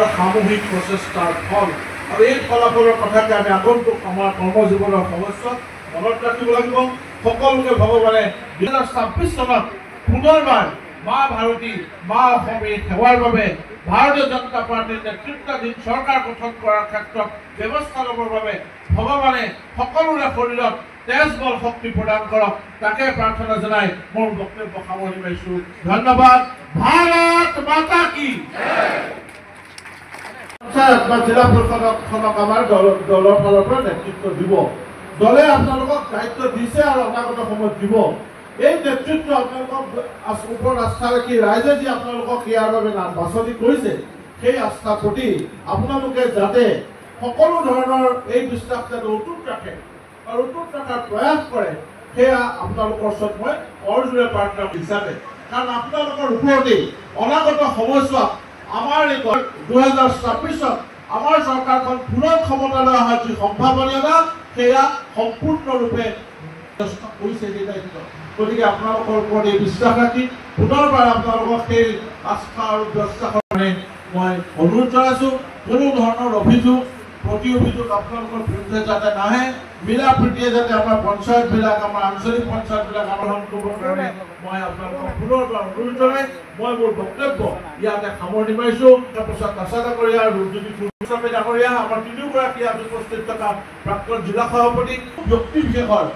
আৰু সামূহিক প্ৰচেষ্টাৰ ফল। আৰু এই ফলাফলৰ কথাকে আমি আগন্তুক আমাৰ কৰ্মজীৱনৰ সমস্যাত মনত ৰাখিব লাগিব। সকলোকে ভগৱানে 2026 চনত পুনৰবাৰ মা ভাৰতী মা অসমীৰ সেৱাৰ বাবে ভাৰতীয় জনতা পাৰ্টীৰ নেতৃত্বাধীন চৰকাৰ গঠন কৰাৰ ক্ষেত্ৰত ব্যৱস্থা ল'বৰ বাবে ভগৱানে সকলোৰে শৰীৰত তেজ বল শক্তি প্ৰদান কৰক, তাকে প্ৰাৰ্থনা জনাই মোৰ বক্তব্য সামৰণি মাৰিছোঁ। ধন্যবাদ। ভাৰত মাতা কি। জিলা পৰিষদখনক আমাৰ দলৰ ফালৰ পৰা নেতৃত্ব দিব। দলে আপোনালোকক দায়িত্ব দিছে আৰু অনাগত সময়ত দিব। এই নেতৃত্ব আপোনালোকক ওপৰত আস্থা ৰাখি ৰাইজে যি আপোনালোকক ইয়াৰ বাবে বাছনি কৰিছে, সেই আস্থাৰ প্ৰতি আপোনালোকে যাতে সকলো ধৰণৰ এই বিশ্বাস যাতে অটুট ৰাখে আৰু অটুট ৰখাৰ প্ৰয়াস কৰে, সেয়া আপোনালোকৰ ওচৰত মই অৰজোৰে প্ৰাৰ্থনা হিচাপে, কাৰণ আপোনালোকৰ ওপৰতেই অনাগত সময়ছোৱাত আমাৰ এই 2026ত আমাৰ চৰকাৰখন পুনৰ ক্ষমতালৈ অহাৰ যি সম্ভাৱনীয়তা, সেয়া সম্পূৰ্ণৰূপে কৰিছে সেই দায়িত্ব। গতিকে আপোনালোকৰ ওপৰত এই বিশ্বাস ৰাখি পুনৰবাৰ আপোনালোকক সেই আস্থা আৰু বিশ্বাসৰ কাৰণে মই অনুৰোধ জনাইছোঁ। কোনো ধৰণৰ অভিযোগ প্ৰতি অভিযোগ আপোনালোকৰ বিৰুদ্ধে যাতে নাহে, মিলা প্ৰীতিয়ে যাতে আমাৰ পঞ্চায়তবিলাক, আমাৰ আঞ্চলিক পঞ্চায়তবিলাক আহৰণ কৰিবৰ কাৰণে মই আপোনালোকক পুনৰবাৰ অনুৰোধ জনাই মই মোৰ বক্তব্য ইয়াতে সামৰণি মাৰিছোঁ। তাৰপিছত নাচা ডাঙৰীয়া, ৰূপজ্যোতি ডাঙৰীয়া, আমাৰ তিনিওগৰাকী আজি উপস্থিত থকা প্ৰাক্তন জিলা সভাপতি, ব্যক্তি বিশেষৰ